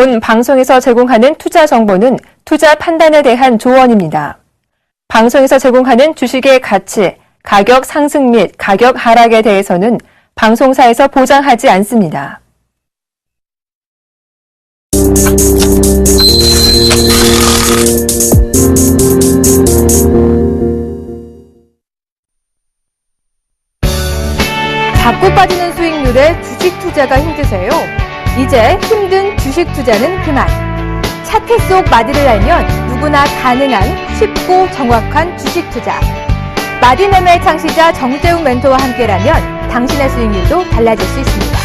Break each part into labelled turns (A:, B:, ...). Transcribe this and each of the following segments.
A: 본 방송에서 제공하는 투자 정보는 투자 판단에 대한 조언입니다. 방송에서 제공하는 주식의 가치, 가격 상승 및 가격 하락에 대해서는 방송사에서 보장하지 않습니다.
B: 자꾸 빠지는 수익률에 주식 투자가 힘드세요? 이제 힘든 주식 투자는 그만. 차트 속 마디를 알면 누구나 가능한 쉽고 정확한 주식 투자. 마디매매 창시자 정재훈 멘토와 함께라면 당신의 수익률도 달라질 수 있습니다.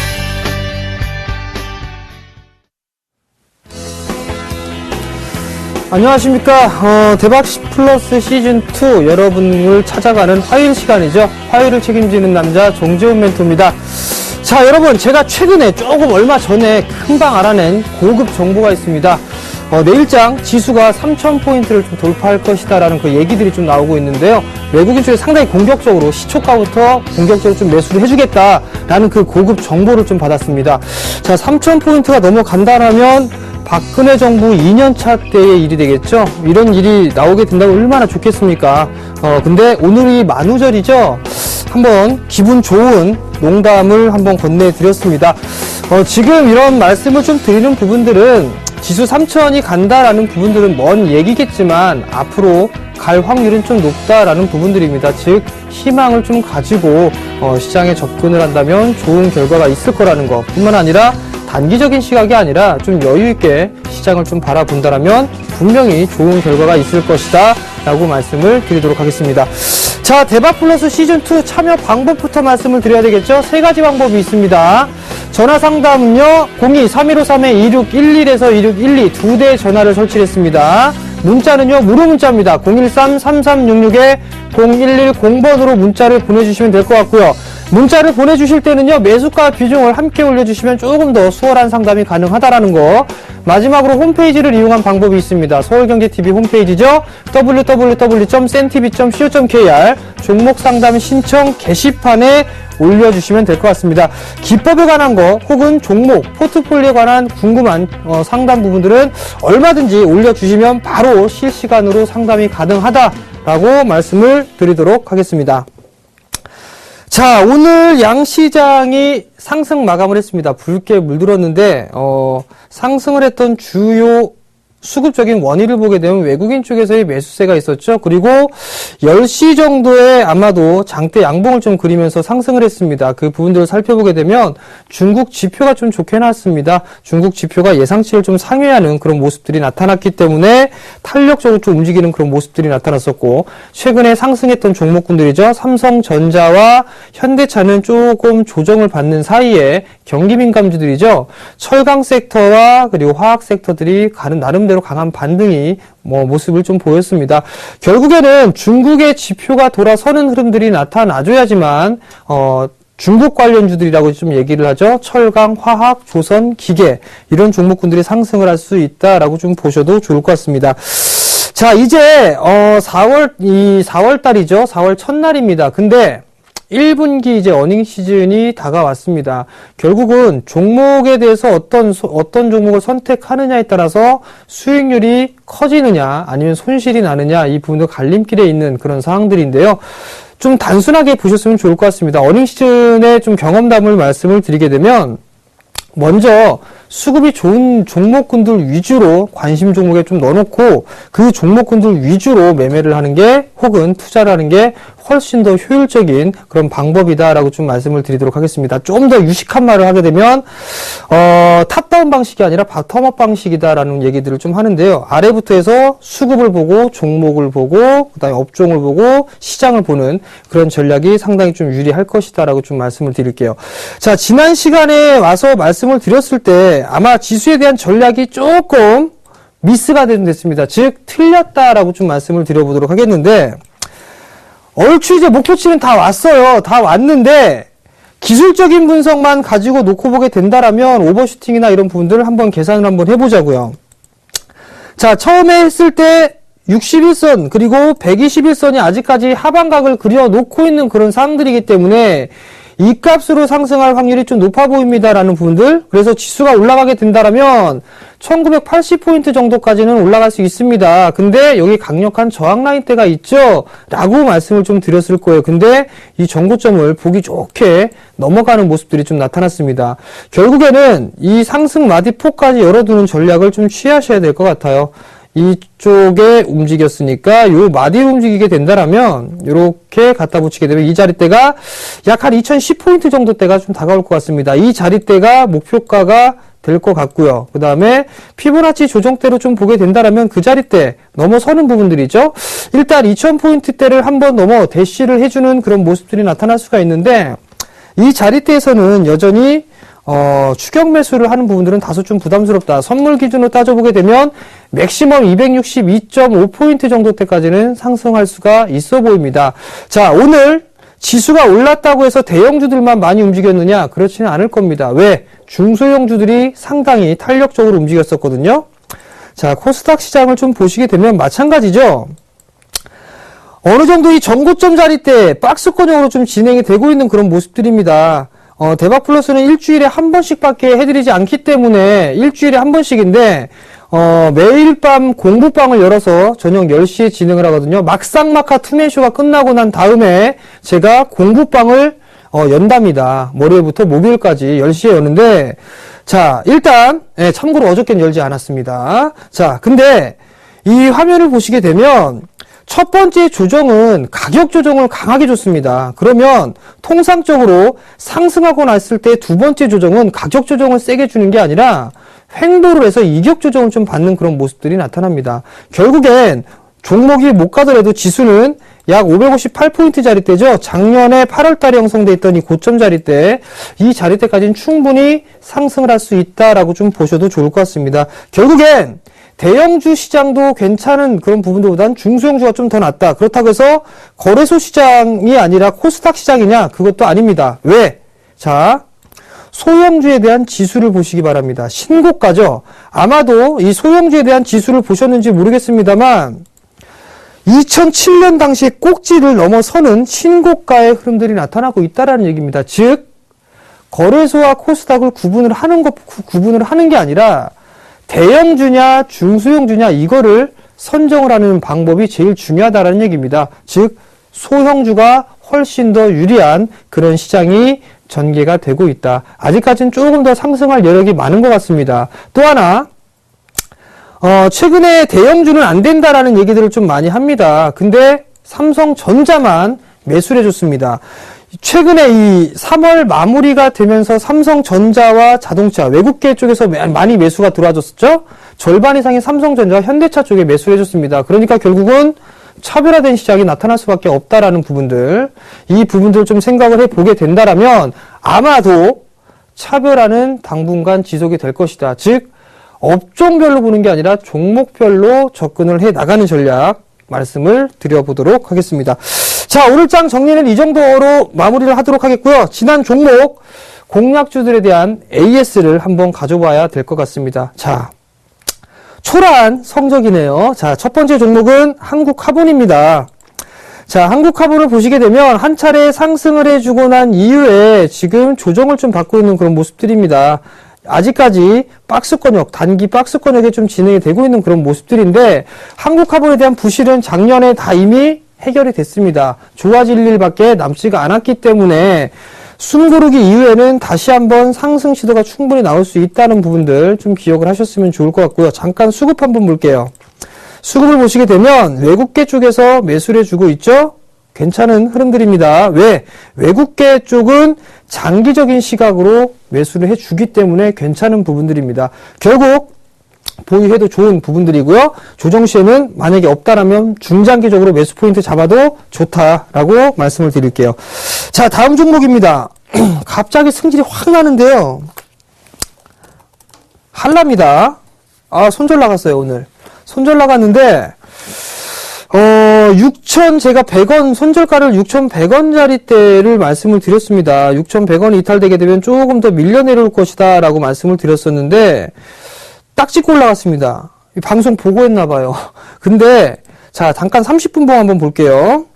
C: 안녕하십니까. 대박 플러스 시즌2 여러분을 찾아가는 화요일 시간이죠. 화요일을 책임지는 남자 정재훈 멘토입니다. 자, 여러분, 제가 최근에 조금 얼마 전에 금방 알아낸 고급 정보가 있습니다. 내일장 지수가 3,000포인트를 좀 돌파할 것이다라는 그 얘기들이 좀 나오고 있는데요. 외국인 쪽에 상당히 공격적으로 시초가부터 공격적으로 좀 매수를 해주겠다라는 그 고급 정보를 좀 받았습니다. 자, 3,000포인트가 넘어간다라면 박근혜 정부 2년차 때의 일이 되겠죠. 이런 일이 나오게 된다면 얼마나 좋겠습니까? 근데 오늘이 만우절이죠. 한번 기분 좋은 농담을 한번 건네드렸습니다. 지금 이런 말씀을 좀 드리는 부분들은 지수 3,000이 간다라는 부분들은 먼 얘기겠지만 앞으로 갈 확률은 좀 높다라는 부분들입니다. 즉 희망을 좀 가지고 시장에 접근을 한다면 좋은 결과가 있을 거라는 것 뿐만 아니라 단기적인 시각이 아니라 좀 여유있게 시장을 좀 바라본다라면 분명히 좋은 결과가 있을 것이다 라고 말씀을 드리도록 하겠습니다. 자, 대박 플러스 시즌2 참여 방법부터 말씀을 드려야 되겠죠. 세 가지 방법이 있습니다. 전화 상담은요, 02-3153-2611에서 2612 두 대 전화를 설치했습니다. 문자는요, 무료 문자입니다. 013-3366-0110번으로 문자를 보내주시면 될 것 같고요. 문자를 보내주실 때는요, 매수가 비중을 함께 올려주시면 조금 더 수월한 상담이 가능하다라는 거. 마지막으로 홈페이지를 이용한 방법이 있습니다. 서울경제TV 홈페이지죠. www.sentv.co.kr 종목 상담 신청 게시판에 올려주시면 될 것 같습니다. 기법에 관한 거 혹은 종목, 포트폴리오에 관한 궁금한 상담 부분들은 얼마든지 올려주시면 바로 실시간으로 상담이 가능하다라고 말씀을 드리도록 하겠습니다. 자, 오늘 양시장이 상승 마감을 했습니다. 붉게 물들었는데 상승을 했던 주요 수급적인 원인을 보게 되면 외국인 쪽에서의 매수세가 있었죠. 그리고 10시 정도에 아마도 장대 양봉을 좀 그리면서 상승을 했습니다. 그 부분들을 살펴보게 되면 중국 지표가 좀 좋게 나왔습니다. 중국 지표가 예상치를 좀 상회하는 그런 모습들이 나타났기 때문에 탄력적으로 좀 움직이는 그런 모습들이 나타났었고, 최근에 상승했던 종목군들이죠. 삼성전자와 현대차는 조금 조정을 받는 사이에 경기민감주들이죠. 철강 섹터와 그리고 화학 섹터들이 나름대로 강한 반등이 모습을 좀 보였습니다. 결국에는 중국의 지표가 돌아서는 흐름들이 나타나줘야지만 중국 관련주들이라고 좀 얘기를 하죠. 철강, 화학, 조선, 기계 이런 종목군들이 상승을 할 수 있다라고 좀 보셔도 좋을 것 같습니다. 자, 이제 4월 달이죠. 4월 첫날입니다. 근데 1분기 이제 어닝 시즌이 다가왔습니다. 결국은 종목에 대해서 어떤 종목을 선택하느냐에 따라서 수익률이 커지느냐 아니면 손실이 나느냐 이 부분도 갈림길에 있는 그런 상황들인데요. 좀 단순하게 보셨으면 좋을 것 같습니다. 어닝 시즌의 좀 경험담을 말씀을 드리게 되면 먼저 수급이 좋은 종목군들 위주로 관심 종목에 좀 넣어놓고 그 종목군들 위주로 매매를 하는 게 혹은 투자를 하는 게 훨씬 더 효율적인 그런 방법이다라고 좀 말씀을 드리도록 하겠습니다. 좀 더 유식한 말을 하게 되면 탑다운 방식이 아니라 바텀업 방식이다라는 얘기들을 좀 하는데요. 아래부터 해서 수급을 보고 종목을 보고 그다음에 업종을 보고 시장을 보는 그런 전략이 상당히 좀 유리할 것이다라고 좀 말씀을 드릴게요. 자, 지난 시간에 와서 말씀을 드렸을 때 아마 지수에 대한 전략이 조금 미스가 됐습니다. 즉 틀렸다라고 좀 말씀을 드려보도록 하겠는데, 얼추 이제 목표치는 다 왔어요. 다 왔는데 기술적인 분석만 가지고 놓고 보게 된다라면 오버슈팅이나 이런 부분들을 한번 계산을 한번 해보자고요. 자, 처음에 했을 때 61선 그리고 121선이 아직까지 하방각을 그려놓고 있는 그런 상황들이기 때문에 이 값으로 상승할 확률이 좀 높아 보입니다라는 부분들. 그래서 지수가 올라가게 된다라면 1980포인트 정도까지는 올라갈 수 있습니다. 근데 여기 강력한 저항 라인대가 있죠? 라고 말씀을 좀 드렸을 거예요. 근데 이 정고점을 보기 좋게 넘어가는 모습들이 좀 나타났습니다. 결국에는 이 상승 마디포까지 열어두는 전략을 좀 취하셔야 될 것 같아요. 이쪽에 움직였으니까 요 마디로 움직이게 된다라면 이렇게 갖다 붙이게 되면 이 자리대가 약 한 2010포인트 정도 대가 좀 다가올 것 같습니다. 이 자리대가 목표가가 될 것 같고요. 그 다음에 피보나치 조정대로 좀 보게 된다라면 그 자리대 넘어서는 부분들이죠. 일단 2000포인트대를 한번 넘어 대시를 해주는 그런 모습들이 나타날 수가 있는데 이 자리대에서는 여전히 추격 매수를 하는 부분들은 다소 좀 부담스럽다. 선물 기준으로 따져보게 되면 맥시멈 262.5포인트 정도 때까지는 상승할 수가 있어 보입니다. 자, 오늘 지수가 올랐다고 해서 대형주들만 많이 움직였느냐? 그렇지는 않을 겁니다. 왜? 중소형주들이 상당히 탄력적으로 움직였었거든요. 자, 코스닥 시장을 좀 보시게 되면 마찬가지죠. 어느 정도 이 전고점 자리대 박스권형으로 좀 진행이 되고 있는 그런 모습들입니다. 대박플러스는 일주일에 한 번씩밖에 해드리지 않기 때문에 일주일에 한 번씩인데 매일 밤 공부방을 열어서 저녁 10시에 진행을 하거든요. 막상막하 투맨쇼가 끝나고 난 다음에 제가 공부방을 연답니다. 월요일부터 목요일까지 10시에 여는데 자, 일단 참고로 어저께는 열지 않았습니다. 자, 근데 이 화면을 보시게 되면 첫 번째 조정은 가격 조정을 강하게 줬습니다. 그러면 통상적으로 상승하고 났을 때 두 번째 조정은 가격 조정을 세게 주는 게 아니라 횡보를 해서 이격 조정을 좀 받는 그런 모습들이 나타납니다. 결국엔 종목이 못 가더라도 지수는 약 558포인트 자리대죠. 작년에 8월달에 형성돼 있던 이 고점 자리대, 이 자리대까지는 충분히 상승을 할 수 있다라고 좀 보셔도 좋을 것 같습니다. 결국엔 대형주 시장도 괜찮은 그런 부분들보다는 중소형주가 좀 더 낫다. 그렇다고 해서 거래소 시장이 아니라 코스닥 시장이냐? 그것도 아닙니다. 왜? 자, 소형주에 대한 지수를 보시기 바랍니다. 신고가죠. 아마도 이 소형주에 대한 지수를 보셨는지 모르겠습니다만 2007년 당시에 꼭지를 넘어서는 신고가의 흐름들이 나타나고 있다라는 얘기입니다. 즉 거래소와 코스닥을 구분을 하는 게 아니라 대형주냐 중소형주냐 이거를 선정을 하는 방법이 제일 중요하다라는 얘기입니다. 즉 소형주가 훨씬 더 유리한 그런 시장이 전개가 되고 있다. 아직까지는 조금 더 상승할 여력이 많은 것 같습니다. 또 하나 최근에 대형주는 안 된다라는 얘기들을 좀 많이 합니다. 근데 삼성전자만 매수를 해줬습니다. 최근에 이 3월 마무리가 되면서 삼성전자와 자동차, 외국계 쪽에서 많이 매수가 들어와줬었죠? 절반 이상의 삼성전자와 현대차 쪽에 매수를 해줬습니다. 그러니까 결국은 차별화된 시장이 나타날 수밖에 없다라는 부분들, 이 부분들을 좀 생각을 해보게 된다라면 아마도 차별화는 당분간 지속이 될 것이다. 즉, 업종별로 보는 게 아니라 종목별로 접근을 해 나가는 전략 말씀을 드려보도록 하겠습니다. 자, 오늘 장 정리는 이 정도로 마무리를 하도록 하겠고요. 지난 종목 공략주들에 대한 AS를 한번 가져봐야 될 것 같습니다. 자, 초라한 성적이네요. 자, 첫 번째 종목은 한국카본입니다. 자, 한국카본을 보시게 되면 한 차례 상승을 해주고 난 이후에 지금 조정을 좀 받고 있는 그런 모습들입니다. 아직까지 박스권역, 단기 박스권역에 좀 진행이 되고 있는 그런 모습들인데 한국카본에 대한 부실은 작년에 다 이미 해결이 됐습니다. 좋아질 일밖에 남지가 않았기 때문에 숨고르기 이후에는 다시 한번 상승 시도가 충분히 나올 수 있다는 부분들 좀 기억을 하셨으면 좋을 것 같고요. 잠깐 수급 한번 볼게요. 수급을 보시게 되면 외국계 쪽에서 매수를 해주고 있죠? 괜찮은 흐름들입니다. 왜? 외국계 쪽은 장기적인 시각으로 매수를 해주기 때문에 괜찮은 부분들입니다. 결국 보유해도 좋은 부분들이고요. 조정 시에는 만약에 없다라면 중장기적으로 매수 포인트 잡아도 좋다라고 말씀을 드릴게요. 자, 다음 종목입니다. 갑자기 승질이 확 나는데요. 한라입니다. 아, 손절 나갔어요, 오늘. 손절 나갔는데 6천, 제가 100원, 손절가를 6,100원짜리대를 말씀을 드렸습니다. 6,100원이 이탈되게 되면 조금 더 밀려 내려올 것이다 라고 말씀을 드렸었는데 딱 찍고 올라갔습니다. 방송 보고 했나봐요. 근데 자, 잠깐 30분 봉 한번 볼게요.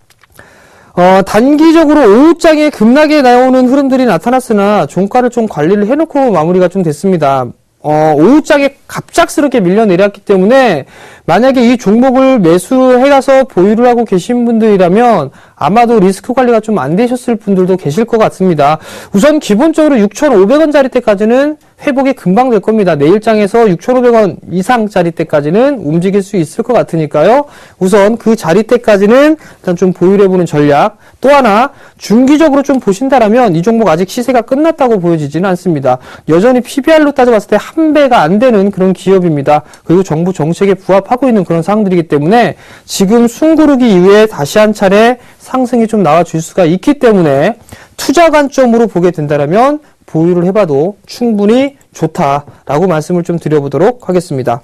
C: 단기적으로 오후장에 급락에 나오는 흐름들이 나타났으나 종가를 좀 관리를 해놓고 마무리가 좀 됐습니다. 오후장에 갑작스럽게 밀려 내렸기 때문에 만약에 이 종목을 매수해가서 보유를 하고 계신 분들이라면 아마도 리스크 관리가 좀 안 되셨을 분들도 계실 것 같습니다. 우선 기본적으로 6,500원짜리 때까지는 회복이 금방 될 겁니다. 내일장에서 6,500원 이상짜리 때까지는 움직일 수 있을 것 같으니까요. 우선 그 자리 때까지는 일단 좀 보유를 해보는 전략. 또 하나 중기적으로 좀 보신다라면 이 종목 아직 시세가 끝났다고 보여지지는 않습니다. 여전히 PBR로 따져봤을 때 한 배가 안 되는 그런 기업입니다. 그리고 정부 정책에 부합하고 있는 그런 상황들이기 때문에 지금 숨고르기 이후에 다시 한 차례 상승이 좀 나와줄 수가 있기 때문에 투자 관점으로 보게 된다면 보유를 해봐도 충분히 좋다라고 말씀을 좀 드려보도록 하겠습니다.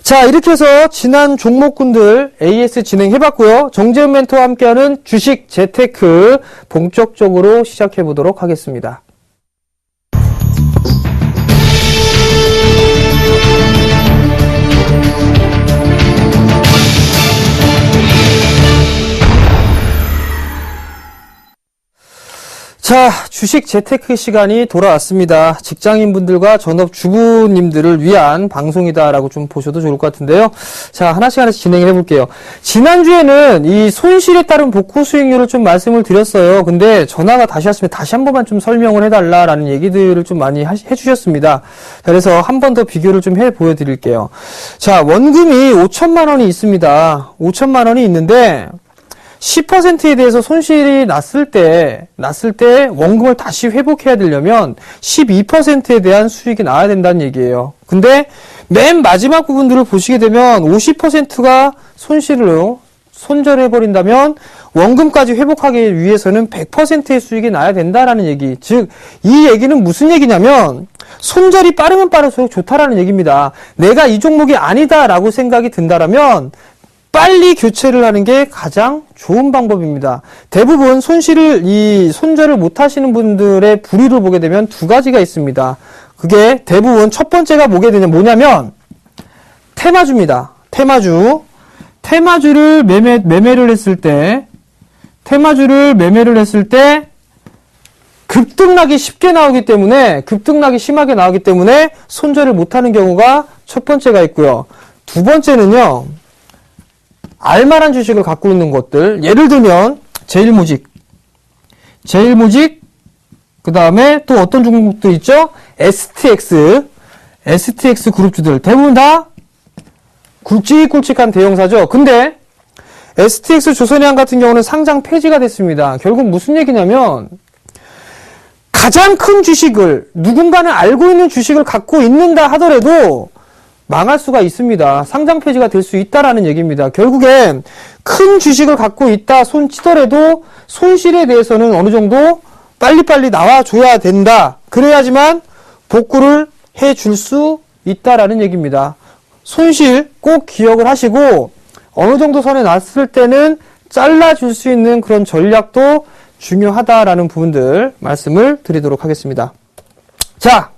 C: 자, 이렇게 해서 지난 종목군들 AS 진행해봤고요. 정재훈 멘토와 함께하는 주식 재테크 본격적으로 시작해보도록 하겠습니다. 자, 주식 재테크 시간이 돌아왔습니다. 직장인분들과 전업주부님들을 위한 방송이다라고 좀 보셔도 좋을 것 같은데요. 자, 하나씩 진행을 해볼게요. 지난주에는 이 손실에 따른 복구 수익률을 좀 말씀을 드렸어요. 근데 전화가 다시 왔으면 다시 한 번만 좀 설명을 해달라라는 얘기들을 좀 많이 해주셨습니다. 그래서 한 번 더 비교를 좀 보여드릴게요. 자, 원금이 5천만 원이 있습니다. 5천만 원이 있는데 10%에 대해서 손실이 났을 때 원금을 다시 회복해야 되려면 12%에 대한 수익이 나와야 된다는 얘기예요. 근데 맨 마지막 부분들을 보시게 되면 50%가 손절해버린다면 원금까지 회복하기 위해서는 100%의 수익이 나야 된다라는 얘기. 즉, 이 얘기는 무슨 얘기냐면 손절이 빠르면 빠를수록 좋다라는 얘기입니다. 내가 이 종목이 아니다라고 생각이 든다라면 빨리 교체를 하는 게 가장 좋은 방법입니다. 대부분 손절을 못 하시는 분들의 부류를 보게 되면 두 가지가 있습니다. 그게 대부분 첫 번째가 뭐냐면 테마주입니다. 테마주를 매매를 했을 때 급등락이 심하게 나오기 때문에 손절을 못 하는 경우가 첫 번째가 있고요. 두 번째는요. 알만한 주식을 갖고 있는 것들, 예를 들면 제일모직, 그 다음에 또 어떤 종목들 있죠? STX 그룹주들 대부분 다 굵직굵직한 대형사죠. 근데 STX 조선해양 같은 경우는 상장 폐지가 됐습니다. 결국 무슨 얘기냐면 가장 큰 주식을 누군가는 알고 있는 주식을 갖고 있는다 하더라도 망할 수가 있습니다. 상장 폐지가 될 수 있다라는 얘기입니다. 결국엔 큰 주식을 갖고 있다 손치더라도 손실에 대해서는 어느 정도 빨리빨리 나와줘야 된다. 그래야지만 복구를 해줄 수 있다라는 얘기입니다. 손실 꼭 기억을 하시고 어느 정도 선에 났을 때는 잘라줄 수 있는 그런 전략도 중요하다라는 부분들 말씀을 드리도록 하겠습니다. 자,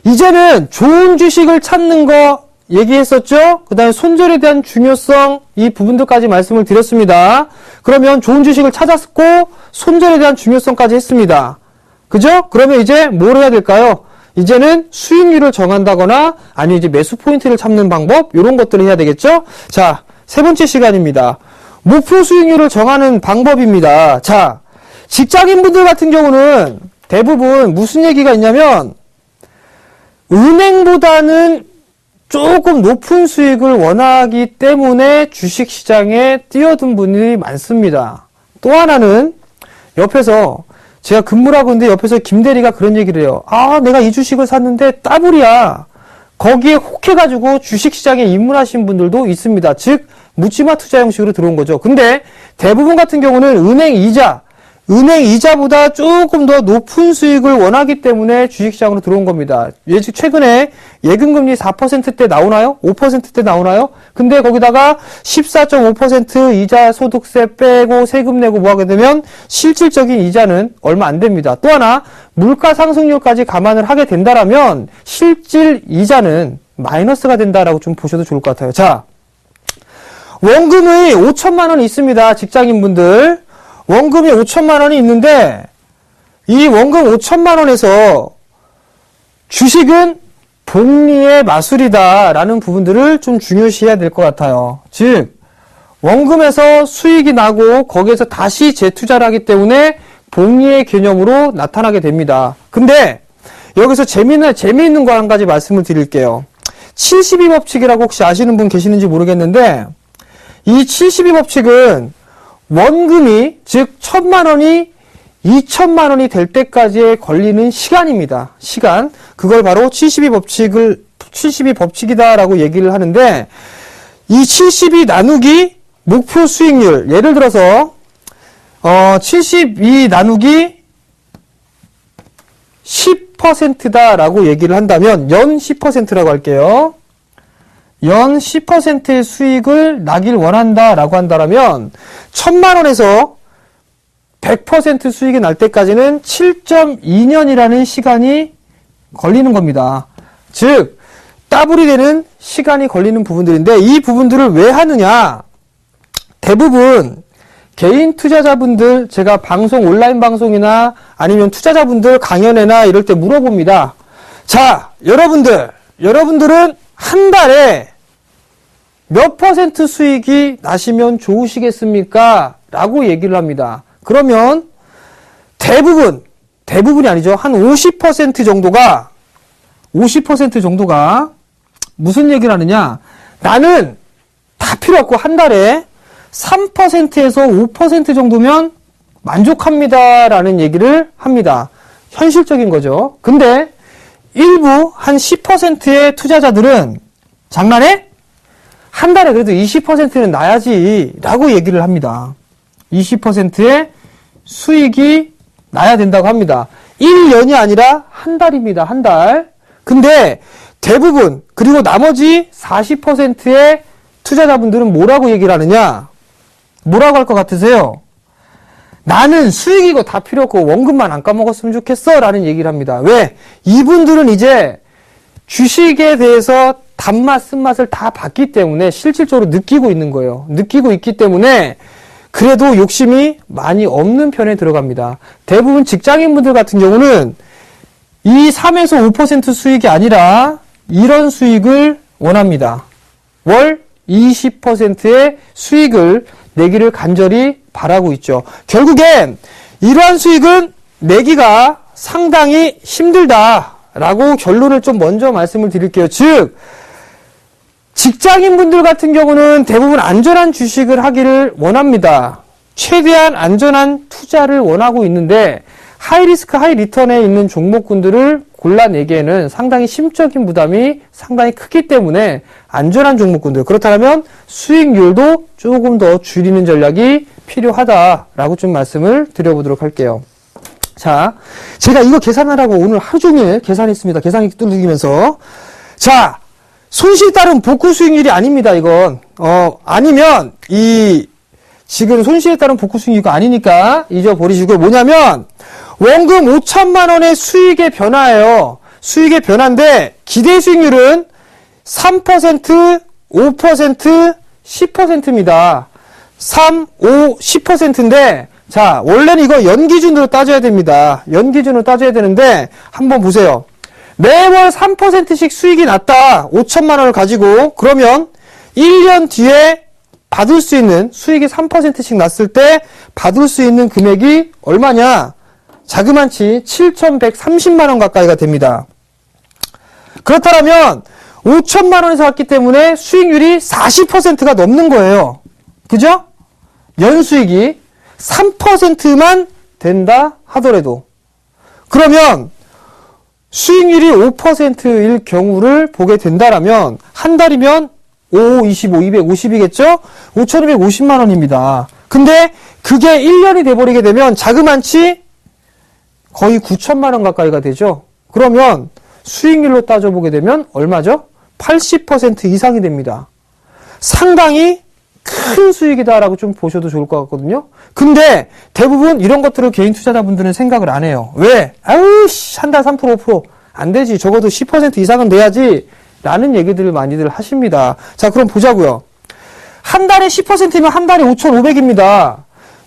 C: 이제는 좋은 주식을 찾는 거 얘기했었죠? 그 다음에 손절에 대한 중요성 이 부분들까지 말씀을 드렸습니다. 그러면 좋은 주식을 찾았고 손절에 대한 중요성까지 했습니다. 그죠? 그러면 이제 뭘 해야 될까요? 이제는 수익률을 정한다거나 아니면 이제 매수 포인트를 잡는 방법 이런 것들을 해야 되겠죠? 자, 세 번째 시간입니다. 목표 수익률을 정하는 방법입니다. 자, 직장인분들 같은 경우는 대부분 무슨 얘기가 있냐면 은행보다는 조금 높은 수익을 원하기 때문에 주식시장에 뛰어든 분들이 많습니다. 또 하나는 옆에서 제가 근무를 하고 있는데 옆에서 김대리가 그런 얘기를 해요. 아, 내가 이 주식을 샀는데 따블이야. 거기에 혹해가지고 주식시장에 입문하신 분들도 있습니다. 즉 묻지마 투자 형식으로 들어온 거죠. 근데 대부분 같은 경우는 은행 이자보다 조금 더 높은 수익을 원하기 때문에 주식시장으로 들어온 겁니다. 최근에 예금금리 4%대 나오나요? 5%대 나오나요? 근데 거기다가 14.5% 이자 소득세 빼고 세금 내고 뭐 하게 되면 실질적인 이자는 얼마 안 됩니다. 또 하나 물가 상승률까지 감안을 하게 된다라면 실질 이자는 마이너스가 된다라고 좀 보셔도 좋을 것 같아요. 자, 원금이 5천만 원이 있습니다. 직장인분들. 원금이 5천만 원이 있는데 이 원금 5천만 원에서 주식은 복리의 마술이다라는 부분들을 좀 중요시해야 될 것 같아요. 즉 원금에서 수익이 나고 거기에서 다시 재투자를 하기 때문에 복리의 개념으로 나타나게 됩니다. 근데 여기서 재미있는 거 한 가지 말씀을 드릴게요. 72법칙이라고 혹시 아시는 분 계시는지 모르겠는데 이 72법칙은 원금이 즉 1,000만 원이 2,000만 원이 될 때까지에 걸리는 시간입니다. 시간. 그걸 바로 72법칙이다라고 얘기를 하는데 이 72 나누기 목표 수익률 예를 들어서 72 나누기 10%다라고 얘기를 한다면 연 10%라고 할게요. 연 10%의 수익을 나길 원한다라고 한다면 1,000만 원에서 100% 수익이 날 때까지는 7.2년이라는 시간이 걸리는 겁니다. 즉 더블이 되는 시간이 걸리는 부분들인데 이 부분들을 왜 하느냐? 대부분 개인 투자자분들 제가 온라인 방송이나 아니면 투자자분들 강연회나 이럴 때 물어봅니다. 자, 여러분들은 한 달에 몇 % 수익이 나시면 좋으시겠습니까? 라고 얘기를 합니다. 그러면 대부분이 아니죠. 한 50% 정도가 무슨 얘기를 하느냐? 나는 다 필요 없고 한 달에 3%에서 5% 정도면 만족합니다라는 얘기를 합니다. 현실적인 거죠. 근데 일부 한 10%의 투자자들은 장난해? 한 달에 그래도 20%는 나야지 라고 얘기를 합니다. 20%의 수익이 나야 된다고 합니다. 1년이 아니라 한 달입니다. 한 달. 근데 대부분 그리고 나머지 40%의 투자자분들은 뭐라고 얘기를 하느냐? 뭐라고 할 것 같으세요? 나는 수익이고 다 필요 없고 원금만 안 까먹었으면 좋겠어 라는 얘기를 합니다. 왜? 이분들은 이제 주식에 대해서 단맛, 쓴맛을 다 봤기 때문에 실질적으로 느끼고 있는 거예요. 느끼고 있기 때문에 그래도 욕심이 많이 없는 편에 들어갑니다. 대부분 직장인분들 같은 경우는 이 3에서 5% 수익이 아니라 이런 수익을 원합니다. 월 20%의 수익을 내기를 간절히 바라고 있죠. 결국엔 이러한 수익은 내기가 상당히 힘들다라고 결론을 좀 먼저 말씀을 드릴게요. 즉 직장인분들 같은 경우는 대부분 안전한 주식을 하기를 원합니다. 최대한 안전한 투자를 원하고 있는데 하이리스크 하이리턴에 있는 종목군들을 골라내기에는 상당히 심적인 부담이 상당히 크기 때문에 안전한 종목군들, 그렇다면 수익률도 조금 더 줄이는 전략이 필요하다라고 좀 말씀을 드려보도록 할게요. 자, 제가 이거 계산하라고 오늘 하루 종일 계산했습니다. 계산기 뚫리면서. 자, 손실에 따른 복구 수익률이 아닙니다, 이건. 아니면, 지금 손실에 따른 복구 수익률이 아니니까 잊어버리시고, 뭐냐면, 원금 5천만 원의 수익의 변화예요. 수익의 변화인데, 기대 수익률은 3%, 5%, 10%입니다. 3, 5, 10%인데, 자, 원래는 이거 연기준으로 따져야 됩니다. 연기준으로 따져야 되는데, 한번 보세요. 매월 3%씩 수익이 났다. 5천만 원을 가지고. 그러면 1년 뒤에 받을 수 있는 수익이 3%씩 났을 때 받을 수 있는 금액이 얼마냐? 자그만치 7,130만 원 가까이가 됩니다. 그렇다면 5천만 원에서 왔기 때문에 수익률이 40%가 넘는 거예요. 그죠? 연수익이 3%만 된다 하더라도. 그러면 수익률이 5%일 경우를 보게 된다라면 한 달이면 5, 25, 250이겠죠? 5,250만 원입니다. 근데 그게 1년이 돼버리게 되면 자그만치 거의 9천만 원 가까이가 되죠? 그러면 수익률로 따져보게 되면 얼마죠? 80% 이상이 됩니다. 상당히 큰 수익이다라고 좀 보셔도 좋을 것 같거든요. 근데 대부분 이런 것들을 개인 투자자분들은 생각을 안 해요. 왜? 아유, 한 달 3%, 5% 안 되지. 적어도 10% 이상은 돼야지. 라는 얘기들을 많이들 하십니다. 자, 그럼 보자고요. 한 달에 10%면 한 달에 5,500입니다.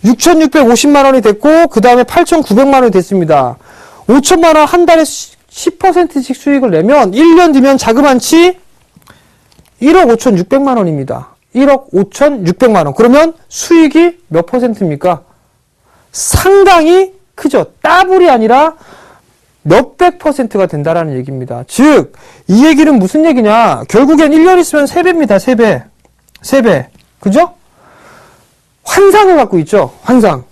C: 6,650만 원이 됐고 그 다음에 8,900만 원이 됐습니다. 5천만 원 한 달에 10%씩 수익을 내면 1년 뒤면 자그만치 1억 5,600만 원입니다. 1억 5,600만 원. 그러면 수익이 몇 퍼센트입니까? 상당히 크죠. 더블이 아니라 몇백 퍼센트가 된다라는 얘기입니다. 즉, 이 얘기는 무슨 얘기냐? 결국엔 1년 있으면 3배입니다. 3배. 3배. 그죠? 환상을 갖고 있죠. 환상.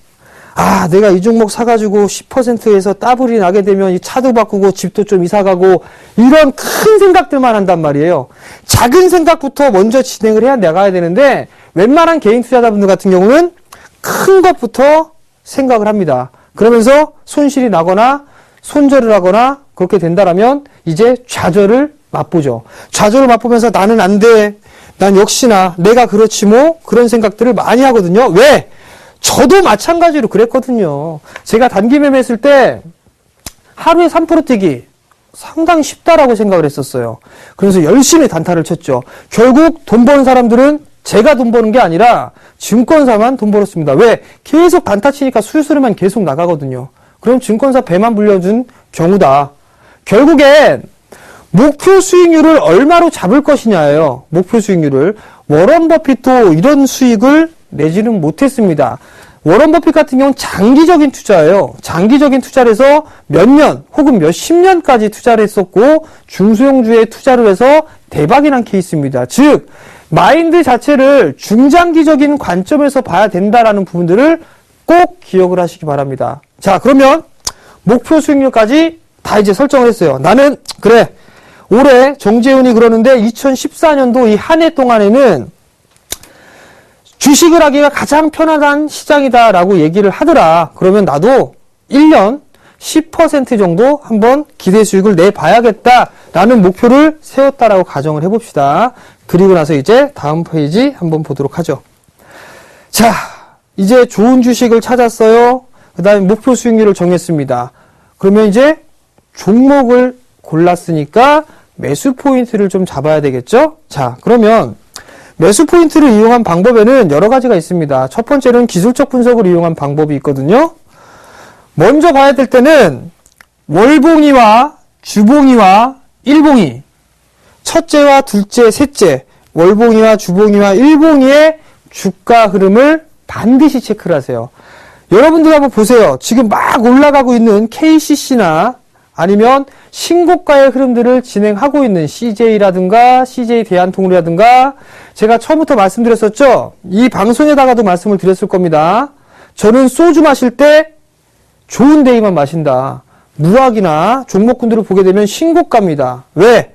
C: 아, 내가 이 종목 사가지고 10%에서 더블이 나게 되면 이 차도 바꾸고 집도 좀 이사가고 이런 큰 생각들만 한단 말이에요. 작은 생각부터 먼저 진행을 해야 나가야 되는데 웬만한 개인 투자자분들 같은 경우는 큰 것부터 생각을 합니다. 그러면서 손실이 나거나 손절을 하거나 그렇게 된다라면 이제 좌절을 맛보죠. 좌절을 맛보면서 나는 안 돼. 난 역시나 내가 그렇지 뭐 그런 생각들을 많이 하거든요. 왜? 저도 마찬가지로 그랬거든요. 제가 단기 매매했을 때 하루에 3% 뛰기 상당히 쉽다라고 생각을 했었어요. 그래서 열심히 단타를 쳤죠. 결국 돈 버는 사람들은 제가 돈 버는 게 아니라 증권사만 돈 벌었습니다. 왜? 계속 단타 치니까 수수료만 계속 나가거든요. 그럼 증권사 배만 불려준 경우다. 결국엔 목표 수익률을 얼마로 잡을 것이냐예요. 목표 수익률을. 워런 버핏도 이런 수익을 내지는 못했습니다. 워런 버핏 같은 경우는 장기적인 투자예요. 장기적인 투자를 해서 몇 년 혹은 몇십 년까지 투자를 했었고 중소형주에 투자를 해서 대박이 난 케이스입니다. 즉 마인드 자체를 중장기적인 관점에서 봐야 된다라는 부분들을 꼭 기억을 하시기 바랍니다. 자, 그러면 목표 수익률까지 다 이제 설정을 했어요. 나는 그래 올해 정재훈이 그러는데 2014년도 이 한 해 동안에는 주식을 하기가 가장 편안한 시장이다라고 얘기를 하더라. 그러면 나도 1년 10% 정도 한번 기대 수익을 내봐야겠다라는 목표를 세웠다라고 가정을 해봅시다. 그리고 나서 이제 다음 페이지 한번 보도록 하죠. 자, 이제 좋은 주식을 찾았어요. 그 다음에 목표 수익률을 정했습니다. 그러면 이제 종목을 골랐으니까 매수 포인트를 좀 잡아야 되겠죠? 자, 그러면 매수 포인트를 이용한 방법에는 여러 가지가 있습니다. 첫 번째는 기술적 분석을 이용한 방법이 있거든요. 먼저 봐야 될 때는 월봉이와 주봉이와 일봉이 첫째와 둘째, 셋째 월봉이와 주봉이와 일봉이의 주가 흐름을 반드시 체크를 하세요. 여러분들 한번 보세요. 지금 막 올라가고 있는 KCC나 아니면 신고가의 흐름들을 진행하고 있는 CJ라든가 CJ 대한통운이라든가 제가 처음부터 말씀드렸었죠. 이 방송에다가도 말씀을 드렸을 겁니다. 저는 소주 마실 때 좋은 데이만 마신다. 무학이나 종목군들을 보게 되면 신고가입니다. 왜?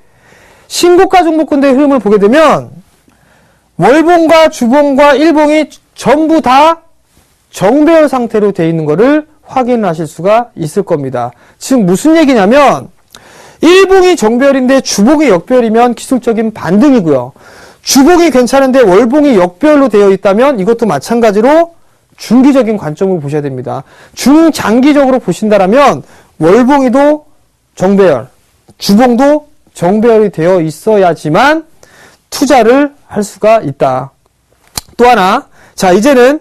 C: 신고가 종목군들의 흐름을 보게 되면 월봉과 주봉과 일봉이 전부 다 정배열 상태로 되어 있는 것을 확인하실 수가 있을 겁니다. 지금 무슨 얘기냐면 일봉이 정배열인데 주봉이 역배열이면 기술적인 반등이고요. 주봉이 괜찮은데 월봉이 역배열로 되어 있다면 이것도 마찬가지로 중기적인 관점을 보셔야 됩니다. 중장기적으로 보신다라면 월봉이도 정배열, 주봉도 정배열이 되어 있어야지만 투자를 할 수가 있다. 또 하나, 자 이제는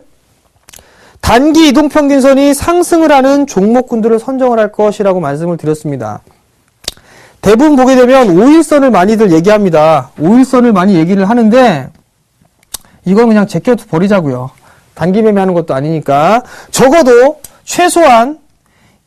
C: 단기 이동평균선이 상승을 하는 종목군들을 선정을 할 것이라고 말씀을 드렸습니다. 대부분 보게 되면 5일선을 많이들 얘기합니다. 5일선을 많이 얘기를 하는데 이건 그냥 제껴 버리자고요. 단기 매매하는 것도 아니니까 적어도 최소한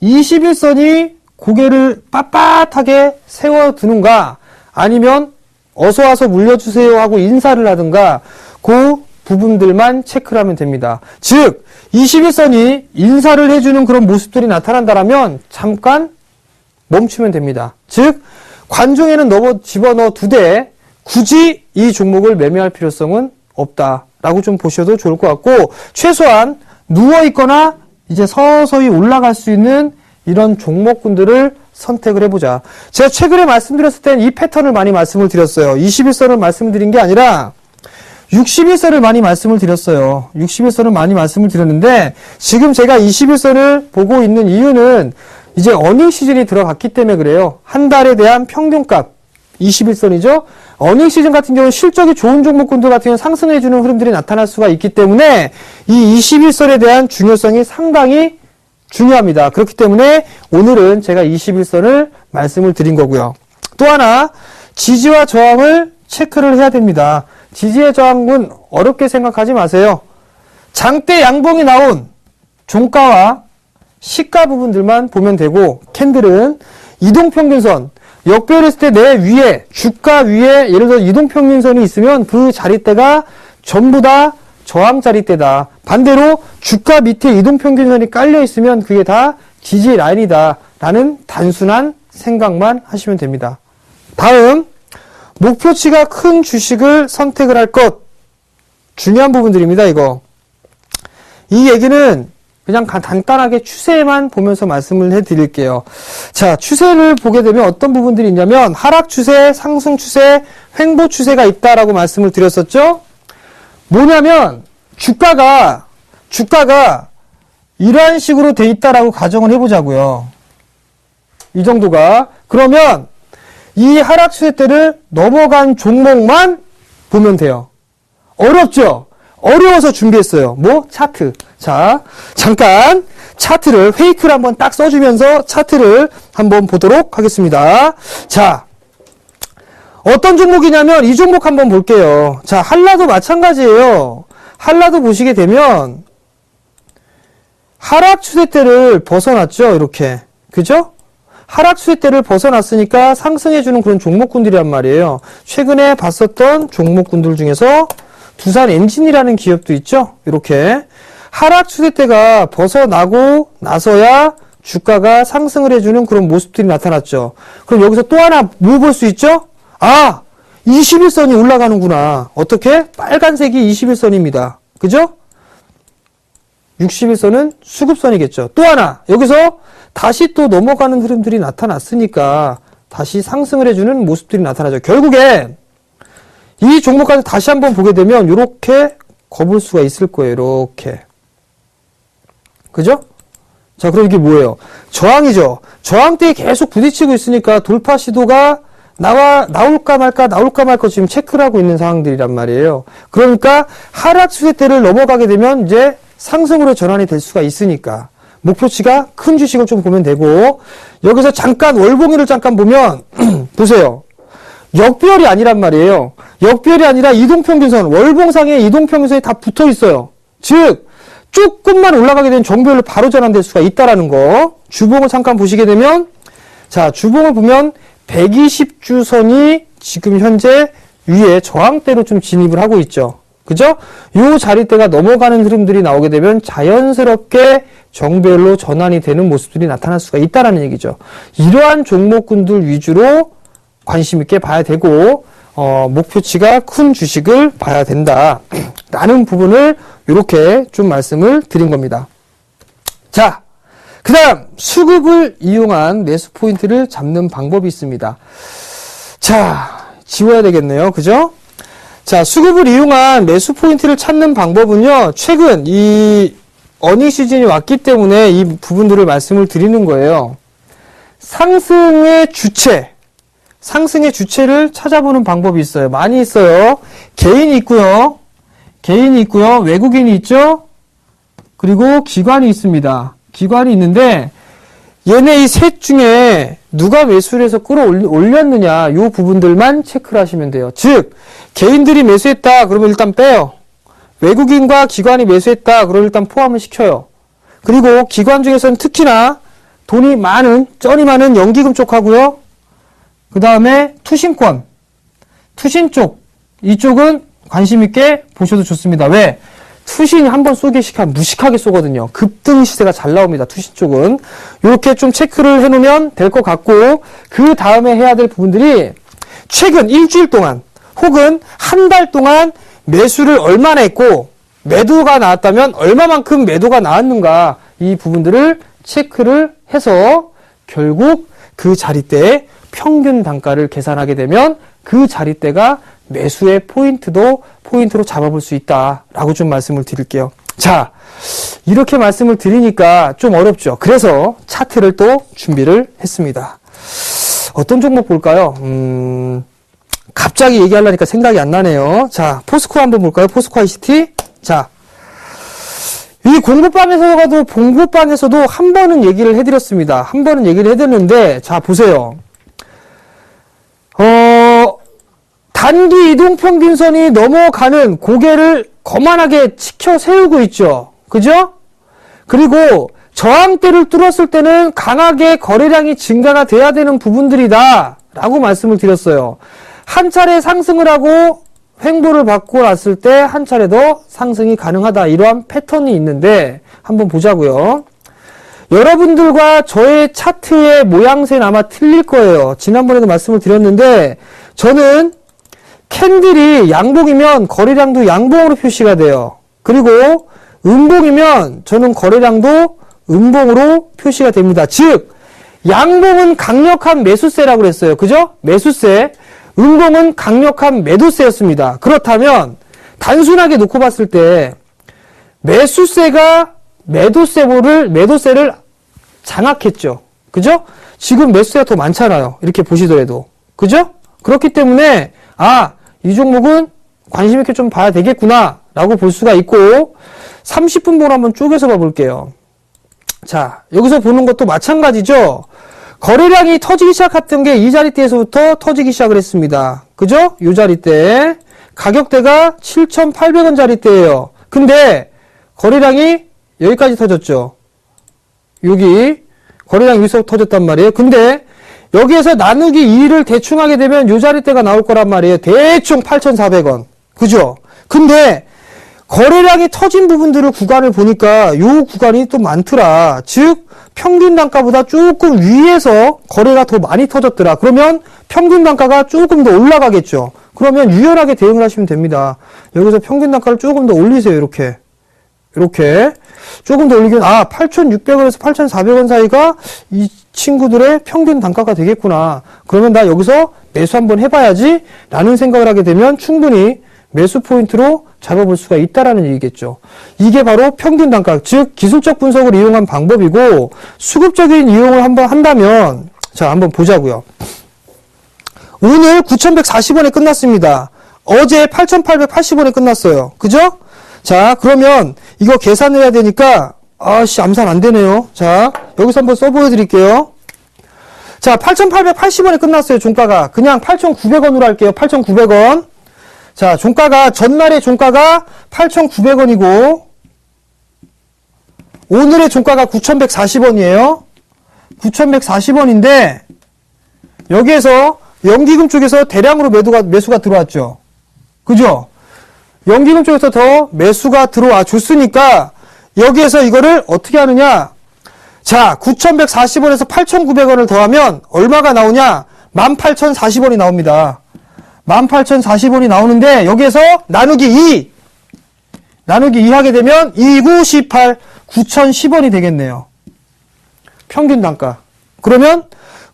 C: 21선이 고개를 빳빳하게 세워두는가 아니면 어서와서 물려주세요 하고 인사를 하든가 그 부분들만 체크를 하면 됩니다. 즉 21선이 인사를 해주는 그런 모습들이 나타난다면 잠깐 멈추면 됩니다. 즉 관중에는 집어넣어 두되 굳이 이 종목을 매매할 필요성은 없다라고 좀 보셔도 좋을 것 같고 최소한 누워있거나 이제 서서히 올라갈 수 있는 이런 종목군들을 선택을 해보자. 제가 최근에 말씀드렸을 땐 이 패턴을 많이 말씀을 드렸어요. 21선을 말씀드린 게 아니라 61선을 많이 말씀을 드렸어요. 61선을 많이 말씀을 드렸는데 지금 제가 21선을 보고 있는 이유는 이제 어닝 시즌이 들어갔기 때문에 그래요. 한 달에 대한 평균값 21선이죠. 어닝 시즌 같은 경우는 실적이 좋은 종목군들 같은 경우는 상승해주는 흐름들이 나타날 수가 있기 때문에 이 21선에 대한 중요성이 상당히 중요합니다. 그렇기 때문에 오늘은 제가 21선을 말씀을 드린 거고요. 또 하나, 지지와 저항을 체크를 해야 됩니다. 지지의 저항은 어렵게 생각하지 마세요. 장대 양봉이 나온 종가와 시가 부분들만 보면 되고, 캔들은 이동평균선, 역배열했을 때 내 위에, 주가 위에 예를 들어 이동평균선이 있으면 그 자리대가 전부 다 저항 자리대다. 반대로 주가 밑에 이동평균선이 깔려 있으면 그게 다 지지 라인이다 라는 단순한 생각만 하시면 됩니다. 다음, 목표치가 큰 주식을 선택을 할 것. 중요한 부분들입니다, 이거. 이 얘기는 그냥 간단하게 추세만 보면서 말씀을 해드릴게요. 자, 추세를 보게 되면 어떤 부분들이 있냐면 하락 추세, 상승 추세, 횡보 추세가 있다라고 말씀을 드렸었죠. 뭐냐면 주가가 이러한 식으로 돼 있다라고 가정을 해보자고요. 이 정도가. 그러면 이 하락 추세대를 넘어간 종목만 보면 돼요. 어렵죠? 어려워서 준비했어요. 뭐? 차트. 자, 잠깐 차트를 페이크를 한번 딱 써주면서 차트를 한번 보도록 하겠습니다. 자, 어떤 종목이냐면 이 종목 한번 볼게요. 자, 한라도 마찬가지예요. 한라도 보시게 되면 하락 추세대를 벗어났죠. 이렇게. 그죠? 하락 추세대를 벗어났으니까 상승해주는 그런 종목군들이란 말이에요. 최근에 봤었던 종목군들 중에서 두산 엔진이라는 기업도 있죠. 이렇게 하락 추세대가 벗어나고 나서야 주가가 상승을 해주는 그런 모습들이 나타났죠. 그럼 여기서 또 하나 뭐 볼 수 있죠? 아, 21선이 올라가는구나. 어떻게? 빨간색이 21선입니다. 그죠? 61선은 수급선이겠죠. 또 하나, 여기서 다시 또 넘어가는 흐름들이 나타났으니까 다시 상승을 해주는 모습들이 나타나죠. 결국에 이 종목까지 다시 한번 보게 되면 이렇게 거볼 수가 있을 거예요. 이렇게. 그죠? 자, 그럼 이게 뭐예요? 저항이죠. 저항대에 계속 부딪히고 있으니까 돌파 시도가 나올까 말까 지금 체크를 하고 있는 상황들이란 말이에요. 그러니까 하락 추세대를 넘어가게 되면 이제 상승으로 전환이 될 수가 있으니까 목표치가 큰 주식을 좀 보면 되고, 여기서 잠깐 월봉위를 잠깐 보면 보세요. 역배열이 아니란 말이에요. 역배열이 아니라 이동평균선, 월봉상에 이동평균선이 다 붙어 있어요. 즉 조금만 올라가게 되면 정배열로 바로 전환될 수가 있다라는 거. 주봉을 잠깐 보시게 되면, 자, 주봉을 보면 120주선이 지금 현재 위에 저항대로 좀 진입을 하고 있죠. 그죠? 요 자리대가 넘어가는 흐름들이 나오게 되면 자연스럽게 정배열로 전환이 되는 모습들이 나타날 수가 있다라는 얘기죠. 이러한 종목군들 위주로 관심 있게 봐야 되고, 목표치가 큰 주식을 봐야 된다 라는 부분을 이렇게 좀 말씀을 드린 겁니다. 자, 그 다음 수급을 이용한 매수 포인트를 잡는 방법이 있습니다. 자, 지워야 되겠네요. 그죠? 자, 수급을 이용한 매수 포인트를 찾는 방법은요, 최근 이 어닝 시즌이 왔기 때문에 이 부분들을 말씀을 드리는 거예요. 상승의 주체를 찾아보는 방법이 있어요. 많이 있어요. 개인이 있고요. 외국인이 있죠. 그리고 기관이 있습니다. 기관이 있는데 얘네 이 셋 중에 누가 매수를 해서 끌어올렸느냐, 요 부분들만 체크를 하시면 돼요. 즉 개인들이 매수했다 그러면 일단 빼요. 외국인과 기관이 매수했다 그러면 일단 포함을 시켜요. 그리고 기관 중에서는 특히나 쩐이 많은 연기금 쪽하고요. 그 다음에 투신 쪽, 이쪽은 관심 있게 보셔도 좋습니다. 왜? 투신 한번 쏘기 시작하면 무식하게 쏘거든요. 급등 시세가 잘 나옵니다. 투신 쪽은. 이렇게 좀 체크를 해놓으면 될 것 같고, 그 다음에 해야 될 부분들이 최근 일주일 동안 혹은 한 달 동안 매수를 얼마나 했고, 매도가 나왔다면 얼마만큼 매도가 나왔는가, 이 부분들을 체크를 해서 결국 그 자리대의 평균 단가를 계산하게 되면 그 자리대가 매수의 포인트로 잡아볼 수 있다라고 좀 말씀을 드릴게요. 자, 이렇게 말씀을 드리니까 좀 어렵죠. 그래서 차트를 또 준비를 했습니다. 어떤 종목 볼까요? 갑자기 얘기하려니까 생각이 안 나네요. 자, 포스코 한번 볼까요? 포스코 ICT. 자, 이 공부방에서도 봉부방에서도 한 번은 얘기를 해드렸습니다. 한 번은 얘기를 해드렸는데, 자, 보세요. 단기 이동평균선이 넘어가는 고개를 거만하게 치켜 세우고 있죠. 그죠? 그리고 저항대를 뚫었을 때는 강하게 거래량이 증가가 돼야 되는 부분들이다 라고 말씀을 드렸어요. 한 차례 상승을 하고 횡보를 받고 났을 때 한 차례 더 상승이 가능하다, 이러한 패턴이 있는데 한번 보자고요. 여러분들과 저의 차트의 모양새는 아마 틀릴 거예요. 지난번에도 말씀을 드렸는데 저는 캔들이 양봉이면 거래량도 양봉으로 표시가 돼요. 그리고 음봉이면 저는 거래량도 음봉으로 표시가 됩니다. 즉 양봉은 강력한 매수세라고 그랬어요. 그죠? 매수세. 음봉은 강력한 매도세였습니다. 그렇다면 단순하게 놓고 봤을 때 매수세가 매도세를 장악했죠. 그죠? 지금 매수세가 더 많잖아요. 이렇게 보시더라도. 그죠? 그렇기 때문에 이 종목은 관심 있게 좀 봐야 되겠구나 라고 볼 수가 있고, 30분봉을 한번 쪼개서 봐볼게요. 자, 여기서 보는 것도 마찬가지죠. 거래량이 터지기 시작했던 게 이 자리대에서부터 터지기 시작을 했습니다. 그죠? 이 자리대. 가격대가 7,800원 자리대예요. 근데 거래량이 여기까지 터졌죠. 여기 거래량 여기서 터졌단 말이에요. 근데 여기에서 나누기 2를 대충 하게 되면 이 자리대가 나올 거란 말이에요. 대충 8,400원. 그죠? 근데 거래량이 터진 부분들을 구간을 보니까 이 구간이 또 많더라. 즉 평균 단가보다 조금 위에서 거래가 더 많이 터졌더라. 그러면 평균 단가가 조금 더 올라가겠죠. 그러면 유연하게 대응을 하시면 됩니다. 여기서 평균 단가를 조금 더 올리세요. 이렇게 조금 더 올리면 8,600원에서 8,400원 사이가 이 친구들의 평균 단가가 되겠구나. 그러면 나 여기서 매수 한번 해봐야지 라는 생각을 하게 되면 충분히 매수 포인트로 잡아볼 수가 있다라는 얘기겠죠. 이게 바로 평균 단가, 즉 기술적 분석을 이용한 방법이고, 수급적인 이용을 한번 한다면, 자, 한번 보자고요. 오늘 9,140원에 끝났습니다. 어제 8,880원에 끝났어요. 그죠? 자, 그러면 이거 계산을 해야 되니까 암산 안 되네요. 자, 여기서 한번 써보여 드릴게요. 자, 8,880원에 끝났어요. 종가가. 그냥 8,900원으로 할게요. 8,900원. 자, 종가가, 전날의 종가가 8,900원이고, 오늘의 종가가 9,140원이에요. 9,140원인데, 여기에서 연기금 쪽에서 대량으로 매수가 들어왔죠. 그죠? 연기금 쪽에서 더 매수가 들어와 줬으니까, 여기에서 이거를 어떻게 하느냐. 자, 9,140원에서 8,900원을 더하면 얼마가 나오냐? 18,040원이 나옵니다. 18,040원이 나오는데 여기에서 나누기 2 하게 되면 2, 9, 18, 9,010원이 되겠네요. 평균 단가. 그러면